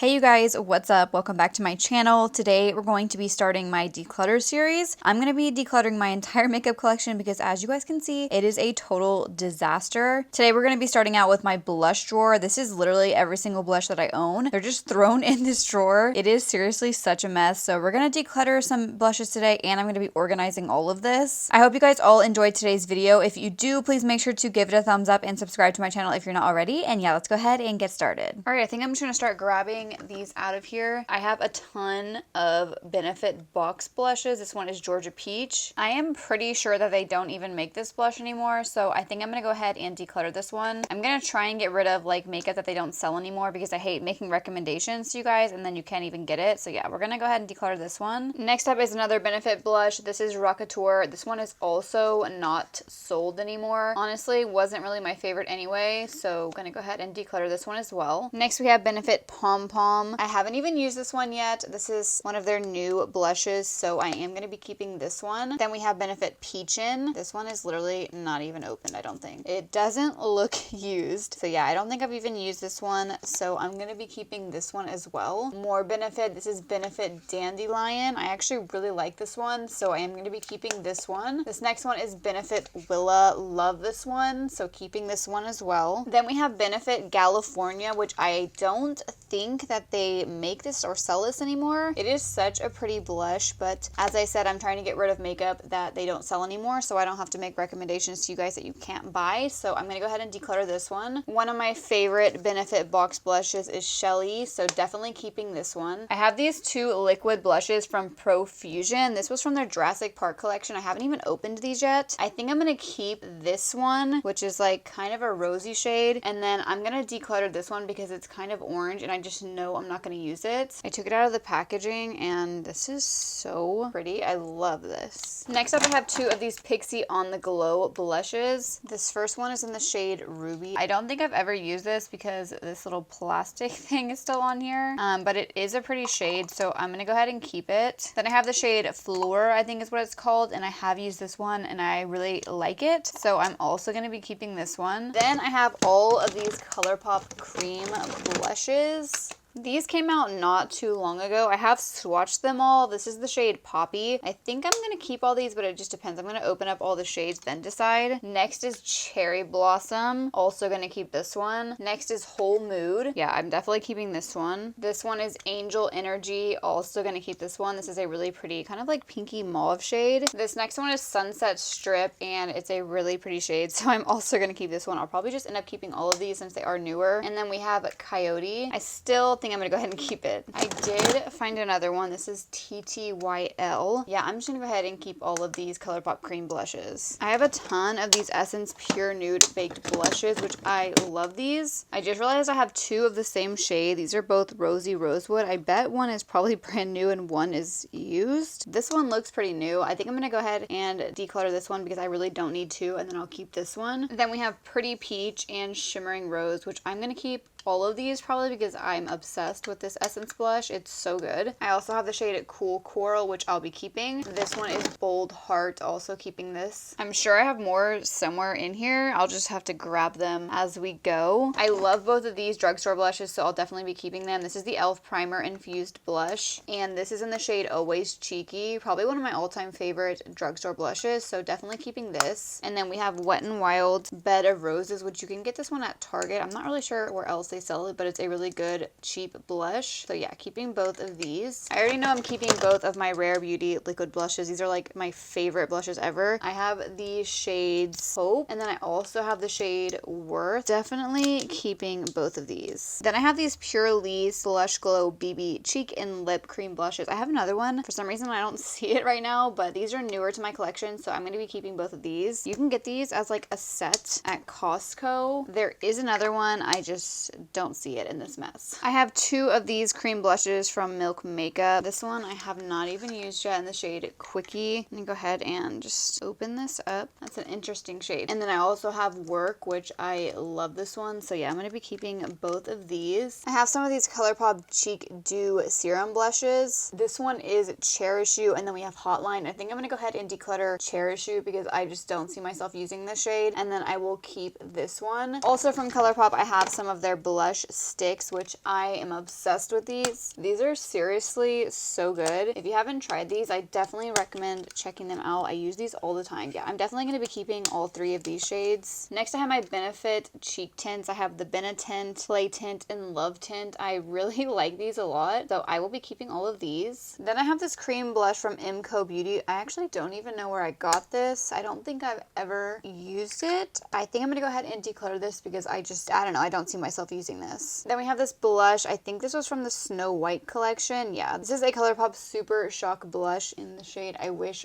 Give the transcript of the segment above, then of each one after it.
Hey you guys, what's up? Welcome back to my channel. Today we're going to be starting my declutter series. I'm going to be decluttering my entire makeup collection because as you guys can see, it is a total disaster. Today we're going to be starting out with my blush drawer. This is literally every single blush that I own. They're just thrown in this drawer. It is seriously such a mess. So we're going to declutter some blushes today and I'm going to be organizing all of this. I hope you guys all enjoyed today's video. If you do, please make sure to give it a thumbs up and subscribe to my channel if you're not already. And yeah, let's go ahead and get started. All right, I think I'm just going to start grabbing these out of here. I have a ton of Benefit box blushes. This one is Georgia Peach. I am pretty sure that they don't even make this blush anymore, so I think I'm gonna go ahead and declutter this one. I'm gonna try and get rid of like makeup that they don't sell anymore because I hate making recommendations to you guys and then you can't even get it. So yeah, we're gonna go ahead and declutter this one. Next up is another Benefit blush. This is Rockateur. This one is also not sold anymore. Honestly, wasn't really my favorite anyway, so I'm gonna go ahead and declutter this one as well. Next we have Benefit Pom Pom. I haven't even used this one yet. This is one of their new blushes, so I am going to be keeping this one. Then we have Benefit Peachin'. This one is literally not even opened, I don't think. It doesn't look used. So yeah, I don't think I've even used this one, so I'm going to be keeping this one as well. More Benefit. This is Benefit Dandelion. I actually really like this one, so I am going to be keeping this one. This next one is Benefit Willa. Love this one, so keeping this one as well. Then we have Benefit California, which I don't think that they make this or sell this anymore. It is such a pretty blush, but as I said, I'm trying to get rid of makeup that they don't sell anymore, so I don't have to make recommendations to you guys that you can't buy. So I'm gonna go ahead and declutter this one. One of my favorite Benefit box blushes is Shelly, so definitely keeping this one. I have these two liquid blushes from Profusion. This was from their Jurassic Park collection. I haven't even opened these yet. I think I'm gonna keep this one, which is like kind of a rosy shade, and then I'm gonna declutter this one because it's kind of orange and I just know I'm not going to use it. I took it out of the packaging and this is so pretty. I love this. Next up I have two of these Pixie On The Glow blushes. This first one is in the shade Ruby. I don't think I've ever used this because this little plastic thing is still on here, but it is a pretty shade, so I'm going to go ahead and keep it. Then I have the shade Floor, I think is what it's called, and I have used this one and I really like it, so I'm also going to be keeping this one. Then I have all of these ColourPop cream blushes. These came out not too long ago. I have swatched them all. This is the shade Poppy. I think I'm going to keep all these, but it just depends. I'm going to open up all the shades, then decide. Next is Cherry Blossom. Also going to keep this one. Next is Whole Mood. Yeah, I'm definitely keeping this one. This one is Angel Energy. Also going to keep this one. This is a really pretty kind of like pinky mauve shade. This next one is Sunset Strip, and it's a really pretty shade, so I'm also going to keep this one. I'll probably just end up keeping all of these since they are newer. And then we have Coyote. I still think I'm gonna go ahead and keep it. I did find another one. This is TTYL. Yeah, I'm just gonna go ahead and keep all of these ColourPop cream blushes. I have a ton of these Essence Pure Nude Baked blushes, which I love these. I just realized I have two of the same shade. These are both Rosy Rosewood. I bet one is probably brand new and one is used. This one looks pretty new. I think I'm gonna go ahead and declutter this one because I really don't need to, and then I'll keep this one. Then we have Pretty Peach and Shimmering Rose, which I'm gonna keep all of these probably because I'm obsessed with this Essence blush. It's so good. I also have the shade Cool Coral, which I'll be keeping. This one is Bold Heart, also keeping this. I'm sure I have more somewhere in here. I'll just have to grab them as we go. I love both of these drugstore blushes, so I'll definitely be keeping them. This is the e.l.f. Primer Infused Blush, and this is in the shade Always Cheeky. Probably one of my all-time favorite drugstore blushes, so definitely keeping this. And then we have Wet n Wild Bed of Roses, which you can get this one at Target. I'm not really sure where else they sell it, but it's a really good cheap blush. So yeah, keeping both of these. I already know I'm keeping both of my Rare Beauty liquid blushes. These are like my favorite blushes ever. I have the shades Hope, and then I also have the shade Worth. Definitely keeping both of these. Then I have these Pure Lee's Blush Glow BB Cheek and Lip Cream blushes. I have another one. For some reason I don't see it right now, but these are newer to my collection, so I'm going to be keeping both of these. You can get these as like a set at Costco. There is another one. I just don't see it in this mess. I have two of these cream blushes from Milk Makeup. This one I have not even used yet in the shade Quickie. I'm gonna go ahead and just open this up. That's an interesting shade. And then I also have Work, which I love this one. So yeah, I'm gonna be keeping both of these. I have some of these ColourPop Cheek Dew Serum blushes. This one is Cherish You, and then we have Hotline. I think I'm gonna go ahead and declutter Cherish You because I just don't see myself using this shade. And then I will keep this one. Also from ColourPop, I have some of their blush sticks, which I am obsessed with these. These are seriously so good. If you haven't tried these, I definitely recommend checking them out. I use these all the time. Yeah, I'm definitely going to be keeping all 3 of these shades. Next, I have my Benefit cheek tints. I have the Benna Tint, Play Tint, and Love Tint. I really like these a lot, so I will be keeping all of these. Then I have this cream blush from MCO Beauty. I actually don't even know where I got this. I don't think I've ever used it. I think I'm going to go ahead and declutter this because I don't know, I don't see myself using this. Then we have this blush. I think this was from the Snow White collection. Yeah, this is a ColourPop Super Shock blush in the shade I Wish,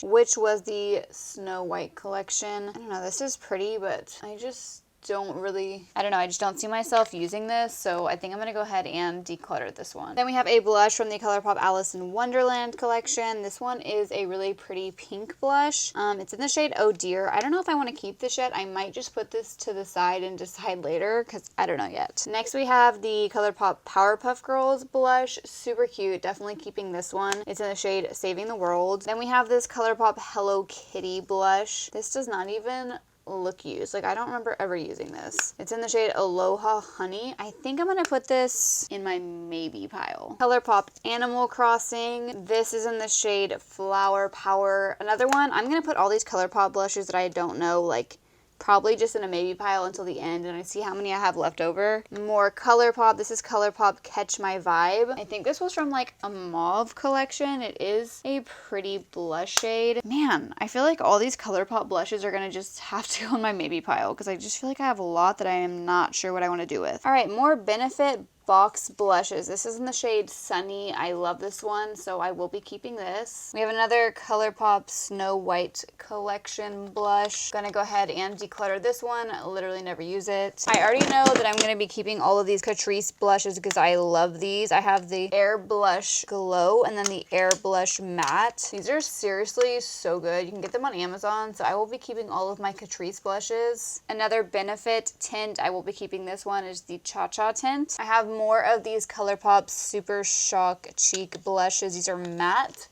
which was the Snow White collection. I don't know, this is pretty, but I just I just don't see myself using this, so I think I'm going to go ahead and declutter this one. Then we have a blush from the ColourPop Alice in Wonderland collection. This one is a really pretty pink blush. It's in the shade Oh Dear. I don't know if I want to keep this yet. I might just put this to the side and decide later because I don't know yet. Next we have the ColourPop Powerpuff Girls blush. Super cute. Definitely keeping this one. It's in the shade Saving the World. Then we have this ColourPop Hello Kitty blush. This does not even look used. Like, I don't remember ever using this. It's in the shade Aloha Honey. I think I'm gonna put this in my maybe pile. ColourPop Animal Crossing. This is in the shade Flower Power. Another one. I'm gonna put all these ColourPop blushes that I don't know, like, probably just in a maybe pile until the end, and I see how many I have left over. More ColourPop. This is ColourPop Catch My Vibe. I think this was from like a mauve collection. It is a pretty blush shade. Man, I feel like all these ColourPop blushes are gonna just have to go in my maybe pile because I just feel like I have a lot that I am not sure what I want to do with. All right, more Benefit box blushes. This is in the shade Sunny. I love this one, so I will be keeping this. We have another ColourPop Snow White collection blush. Gonna go ahead and declutter this one. Literally never use it. I already know that I'm gonna be keeping all of these Catrice blushes because I love these. I have the Air Blush Glow and then the Air Blush Matte. These are seriously so good. You can get them on Amazon, so I will be keeping all of my Catrice blushes. Another Benefit tint, I will be keeping this one, is the Cha Cha tint. I have more of these ColourPop Super Shock cheek blushes. These are matte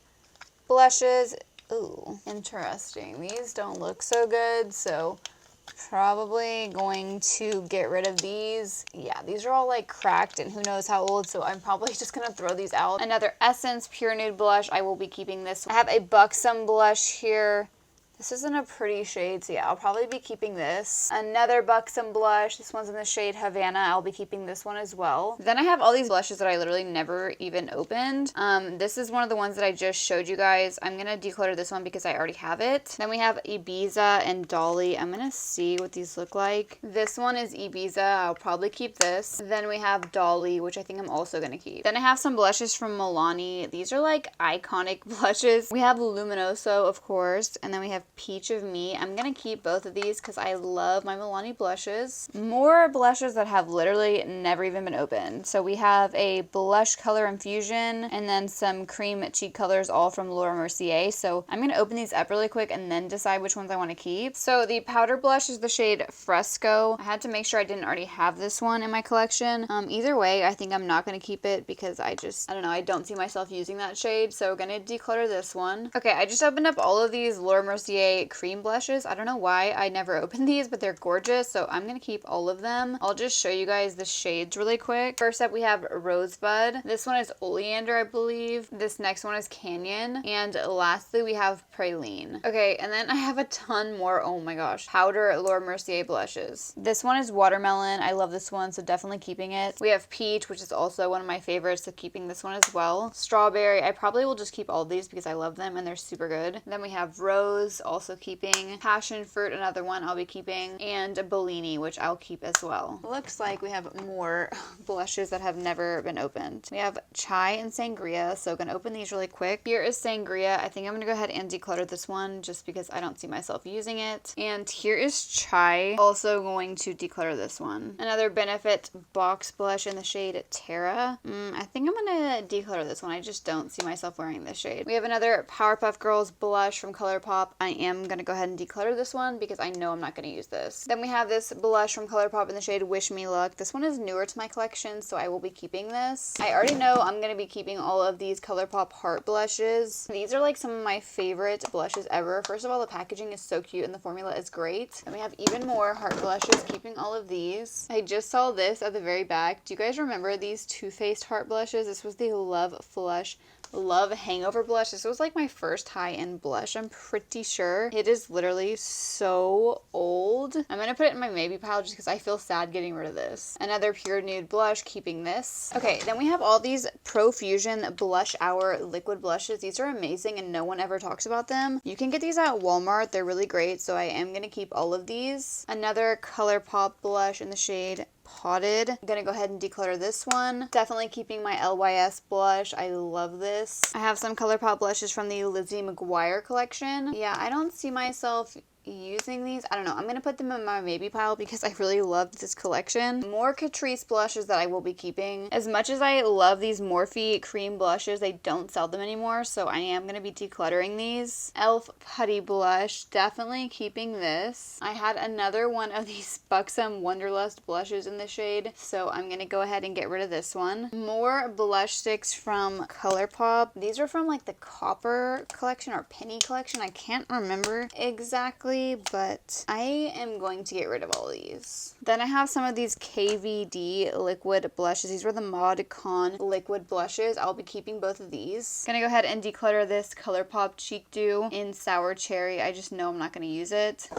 blushes. Ooh, interesting. These don't look so good, so probably going to get rid of these. Yeah, these are all like cracked and who knows how old, so I'm probably just gonna throw these out. Another Essence Pure Nude blush. I will be keeping this. I have a Buxom blush here. This isn't a pretty shade, so yeah, I'll probably be keeping this. Another Buxom blush. This one's in the shade Havana. I'll be keeping this one as well. Then I have all these blushes that I literally never even opened. This is one of the ones that I just showed you guys. I'm gonna declutter this one because I already have it. Then we have Ibiza and Dolly. I'm gonna see what these look like. This one is Ibiza. I'll probably keep this. Then we have Dolly, which I think I'm also gonna keep. Then I have some blushes from Milani. These are like iconic blushes. We have Luminoso, of course, and then we have Peach of Me. I'm gonna keep both of these because I love my Milani blushes. More blushes that have literally never even been opened. So we have a blush color infusion and then some cream cheek colors, all from Laura Mercier. So I'm gonna open these up really quick and then decide which ones I want to keep. So the powder blush is the shade Fresco. I had to make sure I didn't already have this one in my collection. Either way, I think I'm not gonna keep it because I don't know, I don't see myself using that shade. So gonna declutter this one. Okay, I just opened up all of these Laura Mercier cream blushes. I don't know why I never opened these, but they're gorgeous, so I'm gonna keep all of them. I'll just show you guys the shades really quick. First up, we have Rosebud. This one is Oleander, I believe. This next one is Canyon. And lastly, we have Praline. Okay, and then I have a ton more, oh my gosh, powder Laura Mercier blushes. This one is Watermelon. I love this one, so definitely keeping it. We have Peach, which is also one of my favorites, so keeping this one as well. Strawberry. I probably will just keep all of these because I love them and they're super good. Then we have Rose, also keeping. Passion Fruit, another one I'll be keeping. And Bellini, which I'll keep as well. Looks like we have more blushes that have never been opened. We have Chai and Sangria, so gonna open these really quick. Here is Sangria. I think I'm gonna go ahead and declutter this one just because I don't see myself using it. And here is Chai. Also going to declutter this one. Another Benefit box blush in the shade Terra. I think I'm gonna declutter this one. I just don't see myself wearing this shade. We have another Powerpuff Girls blush from ColourPop. I am going to go ahead and declutter this one because I know I'm not going to use this. Then we have this blush from ColourPop in the shade Wish Me Luck. This one is newer to my collection, so I will be keeping this. I already know I'm going to be keeping all of these ColourPop heart blushes. These are like some of my favorite blushes ever. First of all, the packaging is so cute and the formula is great. And we have even more heart blushes, keeping all of these. I just saw this at the very back. Do you guys remember these Too Faced heart blushes? This was the Love Hangover blush. This was like my first high-end blush, I'm pretty sure. It is literally so old. I'm gonna put it in my maybe pile just because I feel sad getting rid of this. Another pure nude blush, keeping this. Okay, then we have all these Profusion Blush Hour liquid blushes. These are amazing and no one ever talks about them. You can get these at Walmart. They're really great, so I am gonna keep all of these. Another ColourPop blush in the shade Potted. I'm gonna go ahead and declutter this one. Definitely keeping my LYS blush. I love this. I have some ColourPop blushes from the Lizzie McGuire collection. Yeah, I don't see myself using these. I don't know. I'm going to put them in my maybe pile because I really loved this collection. More Catrice blushes that I will be keeping. As much as I love these Morphe cream blushes, they don't sell them anymore, so I am going to be decluttering these. e.l.f. Putty blush. Definitely keeping this. I had another one of these Buxom Wonderlust blushes in the shade, so I'm going to go ahead and get rid of this one. More blush sticks from ColourPop. These are from like the Copper collection or Penny collection. I can't remember exactly, but I am going to get rid of all these. Then I have some of these KVD liquid blushes. These were the Mod Con liquid blushes. I'll be keeping both of these. Gonna go ahead and declutter this ColourPop Cheek Dew in Sour Cherry. I just know I'm not gonna use it.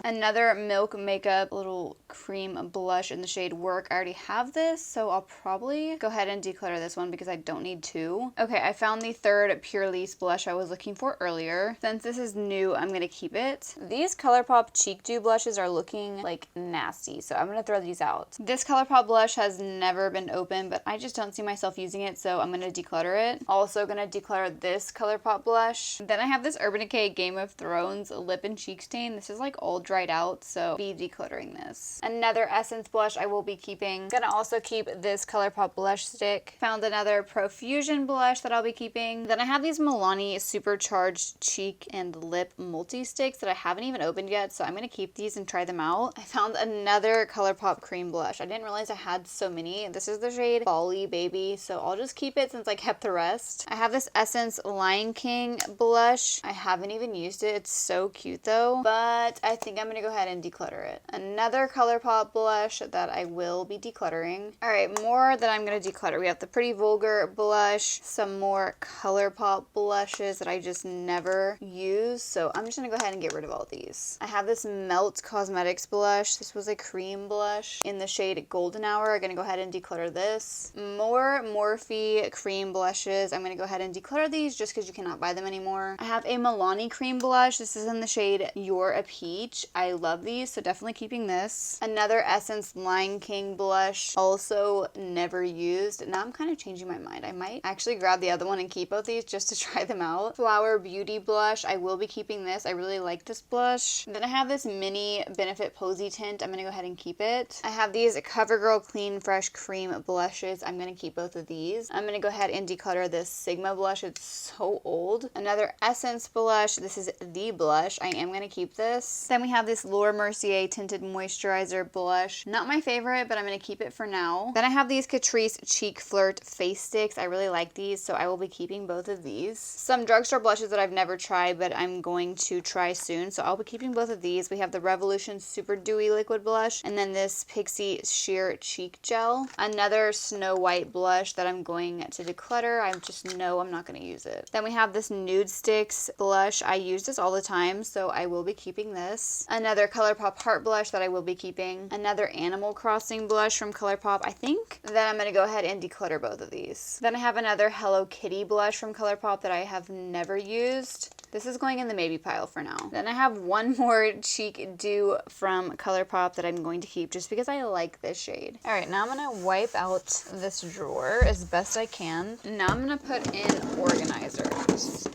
Another Milk Makeup little cream blush in the shade Work. I already have this, so I'll probably go ahead and declutter this one because I don't need two. Okay, I found the third Pure Lease blush I was looking for earlier. Since this is new, I'm gonna keep it. These ColourPop Cheek Dew blushes are looking like nasty, so I'm gonna throw these out. This ColourPop blush has never been opened, but I just don't see myself using it, so I'm gonna declutter it. Also gonna declutter this ColourPop blush. Then I have this Urban Decay Game of Thrones lip and cheek stain. This is like all dried out, so be decluttering this. Another Essence blush I will be keeping. Gonna also keep this ColourPop blush stick. Found another Profusion blush that I'll be keeping. Then I have these Milani Supercharged Cheek and Lip Multi-Sticks that I haven't even opened yet, so I'm gonna keep these and try them out. I found another ColourPop cream blush. I didn't realize I had so many. This is the shade Bali Baby, so I'll just keep it since I kept the rest. I have this Essence Lion King blush. I haven't even used it. It's so cute though, but I think I'm gonna go ahead and declutter it. Another ColourPop blush that I will be decluttering. All right, more that I'm gonna declutter. We have the Pretty Vulgar blush, some more ColourPop blushes that I just never use, so I'm just gonna go ahead and get rid of all of these. I have this Melt Cosmetics blush. This was a cream blush in the shade Golden Hour. I'm gonna go ahead and declutter this. More Morphe cream blushes. I'm gonna go ahead and declutter these just because you cannot buy them anymore. I have a Milani cream blush. This is in the shade You're a Peach. I love these, so definitely keeping this. Another Essence Lion King blush, also never used. Now I'm kind of changing my mind. I might actually grab the other one and keep both these just to try them out. Flower Beauty blush. I will be keeping this. I really like this blush. Then I have this mini Benefit Posy tint. I'm going to go ahead and keep it. I have these CoverGirl Clean Fresh Cream blushes. I'm going to keep both of these. I'm going to go ahead and declutter this Sigma blush. It's so old. Another Essence blush. This is the blush. I am going to keep this. Then we have this Laura Mercier Tinted Moisturizer blush. Not my favorite, but I'm going to keep it for now. Then I have these Catrice Cheek Flirt Face Sticks. I really like these, so I will be keeping both of these. Some drugstore blushes that I've never tried, but I'm going to try soon, so I'll be keeping both of these. We have the Revolution Super Dewy Liquid Blush, and then this Pixie Sheer Cheek Gel. Another Snow White blush that I'm going to declutter. I just know I'm not going to use it. Then we have this Nude Sticks blush. I use this all the time, so I will be keeping this. Another ColourPop Heart blush that I will be keeping. Another Animal Crossing blush from ColourPop. I think that I'm going to go ahead and declutter both of these. Then I have another Hello Kitty blush from ColourPop that I have never used. This is going in the maybe pile for now. Then I have one more Cheek Dew from ColourPop that I'm going to keep just because I like this shade. All right, now I'm going to wipe out this drawer as best I can. Now I'm going to put in organizers.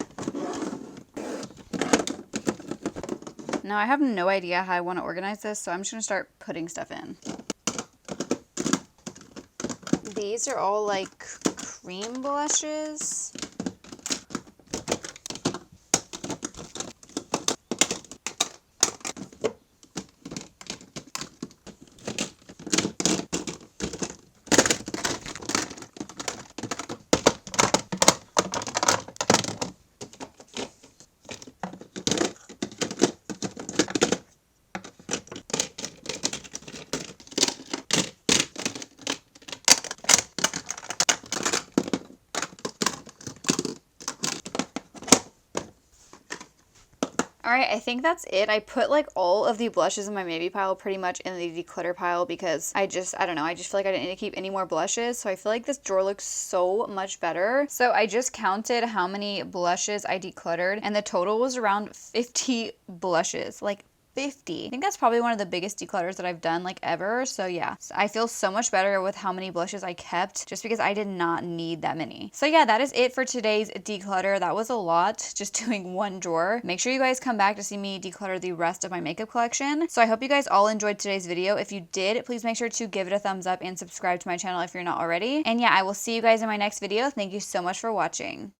Now I have no idea how I want to organize this, so I'm just going to start putting stuff in. These are all like cream blushes. Alright, I think that's it. I put like all of the blushes in my maybe pile pretty much in the declutter pile because I don't know, I just feel like I didn't need to keep any more blushes. So I feel like this drawer looks so much better. So I just counted how many blushes I decluttered and the total was around 50 blushes. Like 50. I think that's probably one of the biggest declutters that I've done like ever. So yeah, I feel so much better with how many blushes I kept just because I did not need that many. So yeah, that is it for today's declutter. That was a lot, just doing one drawer. Make sure you guys come back to see me declutter the rest of my makeup collection. So I hope you guys all enjoyed today's video. If you did, please make sure to give it a thumbs up and subscribe to my channel if you're not already. And yeah, I will see you guys in my next video. Thank you so much for watching.